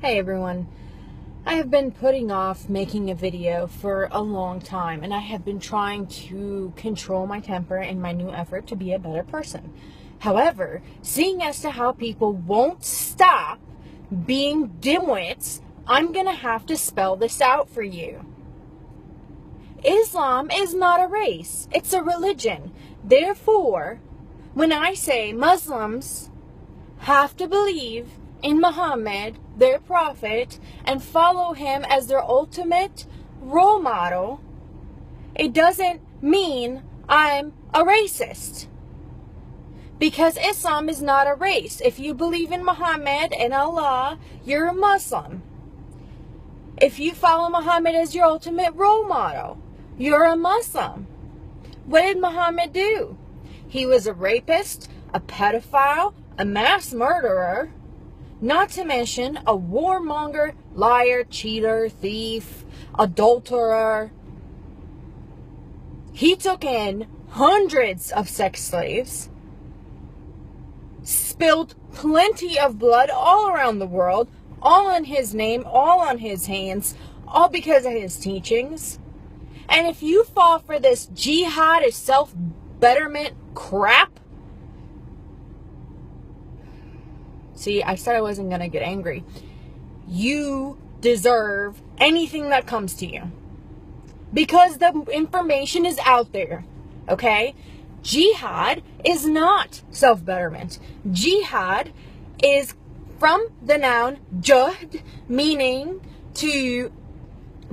Hey everyone, I have been putting off making a video for a long time, and I have been trying to control my temper in my new effort to be a better person. However, seeing as to how people won't stop being dimwits, I'm gonna have to spell this out for you. Islam is not a race, it's a religion. Therefore, when I say Muslims have to believe in Muhammad, their prophet, and follow him as their ultimate role model, it doesn't mean I'm a racist. Because Islam is not a race. If you believe in Muhammad and Allah, you're a Muslim. If you follow Muhammad as your ultimate role model, you're a Muslim. What did Muhammad do? He was a rapist, a pedophile, a mass murderer, not to mention a warmonger, liar, cheater, thief, adulterer. He took in hundreds of sex slaves, spilled plenty of blood all around the world, all in his name, all on his hands, all because of his teachings. And if you fall for this jihad is self-betterment crap, see, I said I wasn't going to get angry. You deserve anything that comes to you. Because the information is out there. Okay? Jihad is not self-betterment. Jihad is from the noun juhd, meaning to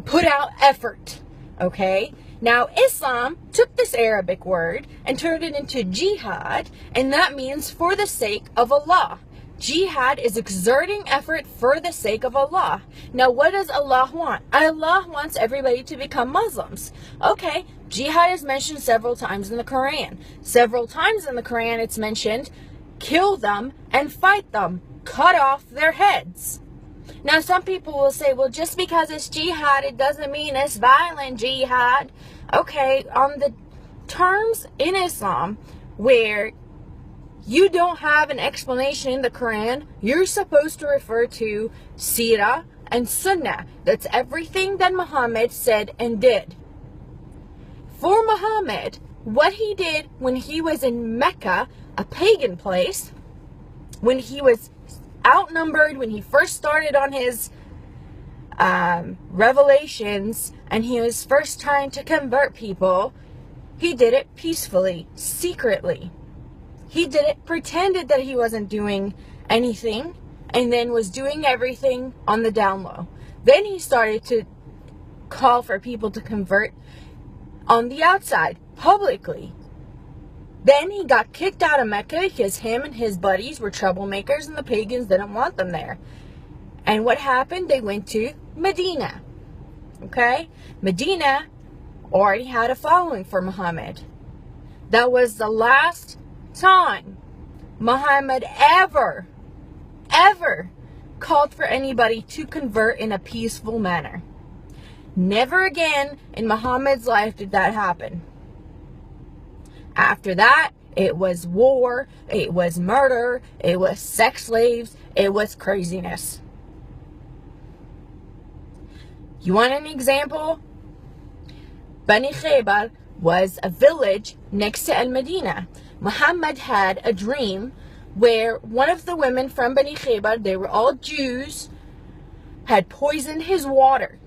put out effort. Okay? Now, Islam took this Arabic word and turned it into jihad, and that means for the sake of Allah. Jihad is exerting effort for the sake of Allah. Now, what does Allah want? Allah wants everybody to become Muslims. Okay, jihad is mentioned several times in the Quran. Several times in the Quran it's mentioned, kill them and fight them. Cut off their heads. Now, some people will say, well, just because it's jihad, it doesn't mean it's violent jihad. Okay, on the terms in Islam where you don't have an explanation in the Quran, you're supposed to refer to Sirah and Sunnah. That's everything that Muhammad said and did. For Muhammad, what he did when he was in Mecca, a pagan place, when he was outnumbered, when he first started on his revelations and he was first trying to convert people, he did it peacefully, secretly. He did it, pretended that he wasn't doing anything, and then was doing everything on the down low. Then he started to call for people to convert on the outside, publicly. Then he got kicked out of Mecca because him and his buddies were troublemakers and the pagans didn't want them there. And what happened? They went to Medina. Okay? Medina already had a following for Muhammad. That was the last time Muhammad ever called for anybody to convert in a peaceful manner. Never again in Muhammad's life did that happen. After that, it was war, it was murder, it was sex slaves, it was craziness. You want an example? Bani Khaybar was a village next to Al-Madinah. Muhammad had a dream where one of the women from Bani Khaybar, they were all Jews, had poisoned his water.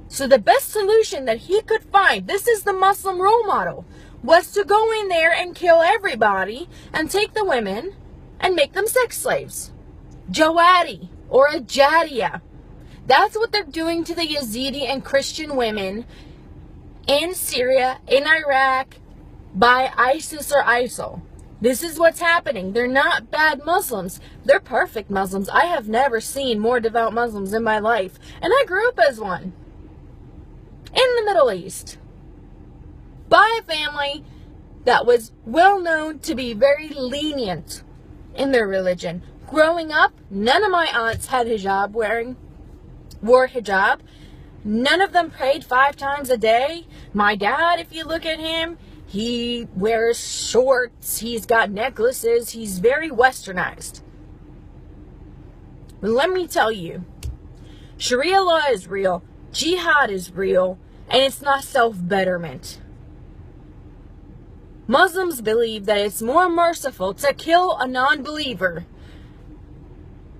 So the best solution that he could find, this is the Muslim role model, was to go in there and kill everybody and take the women and make them sex slaves. Jawari or a Jariya. That's what they're doing to the Yazidi and Christian women in Syria, in Iraq, by ISIS or ISIL. This is what's happening. They're not bad Muslims. They're perfect Muslims. I have never seen more devout Muslims in my life. And I grew up as one. In the Middle East. By a family that was well known to be very lenient in their religion. Growing up, none of my aunts had wore hijab. None of them prayed 5 times a day. My dad, if you look at him, he wears shorts, he's got necklaces, he's very westernized. But let me tell you, Sharia law is real. Jihad is real. And it's not self-betterment. Muslims believe that it's more merciful to kill a non-believer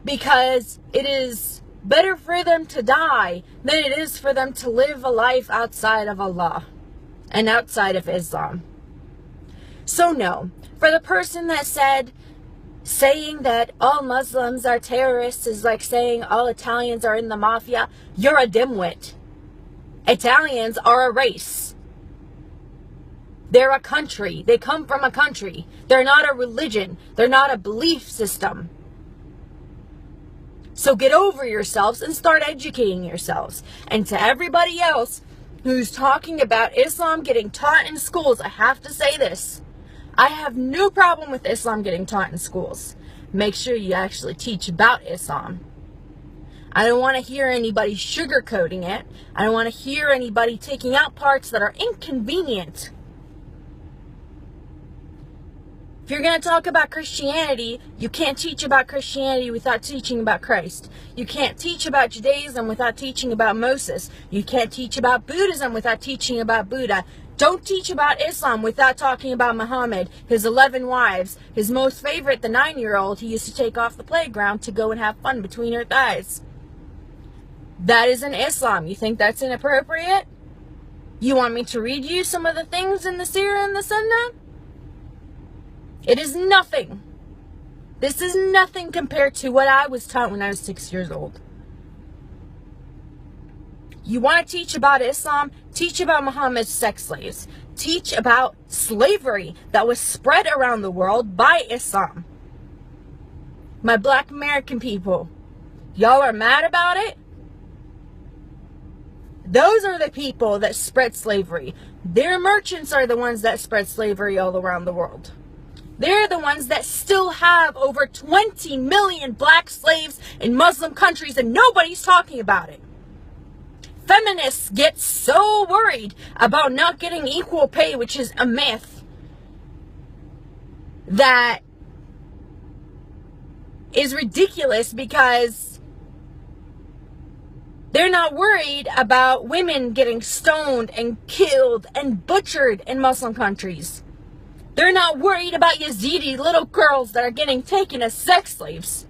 because it is better for them to die than it is for them to live a life outside of Allah and outside of Islam. So no, for the person that said saying that all Muslims are terrorists is like saying all Italians are in the mafia, you're a dimwit. Italians are a race. They're a country. They come from a country. They're not a religion. They're not a belief system. So get over yourselves and start educating yourselves. And to everybody else who's talking about Islam getting taught in schools, I have to say this. I have no problem with Islam getting taught in schools. Make sure you actually teach about Islam. I don't want to hear anybody sugarcoating it. I don't want to hear anybody taking out parts that are inconvenient. If you're going to talk about Christianity, you can't teach about Christianity without teaching about Christ. You can't teach about Judaism without teaching about Moses. You can't teach about Buddhism without teaching about Buddha. Don't teach about Islam without talking about Muhammad, his 11 wives, his most favorite, the 9-year-old he used to take off the playground to go and have fun between her thighs. That isn't Islam. You think that's inappropriate? You want me to read you some of the things in the Seerah and the Sunnah? It is nothing. This is nothing compared to what I was taught when I was 6 years old. You want to teach about Islam? Teach about Muhammad's sex slaves. Teach about slavery that was spread around the world by Islam. My black American people, y'all are mad about it? Those are the people that spread slavery. Their merchants are the ones that spread slavery all around the world. They're the ones that still have over 20 million black slaves in Muslim countries and nobody's talking about it. Feminists get so worried about not getting equal pay, which is a myth, that is ridiculous because they're not worried about women getting stoned and killed and butchered in Muslim countries. They're not worried about Yazidi little girls that are getting taken as sex slaves.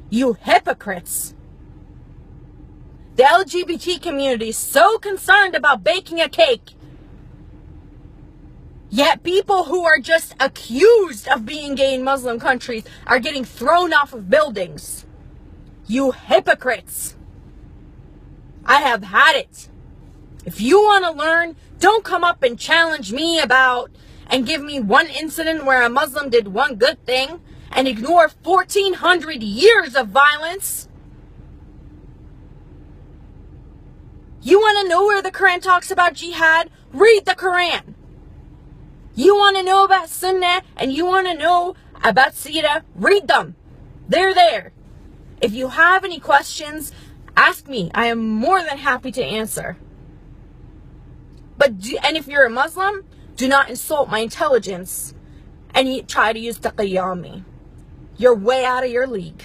You hypocrites. The LGBT community is so concerned about baking a cake. Yet people who are just accused of being gay in Muslim countries are getting thrown off of buildings. You hypocrites. I have had it. If you want to learn, don't come up and challenge me about and give me one incident where a Muslim did one good thing and ignore 1,400 years of violence. You want to know where the Quran talks about jihad? Read the Quran. You want to know about Sunnah and you want to know about Seerah? Read them. They're there. If you have any questions, ask me. I am more than happy to answer. And if you're a Muslim, do not insult my intelligence and try to use taqiyya on me. You're way out of your league.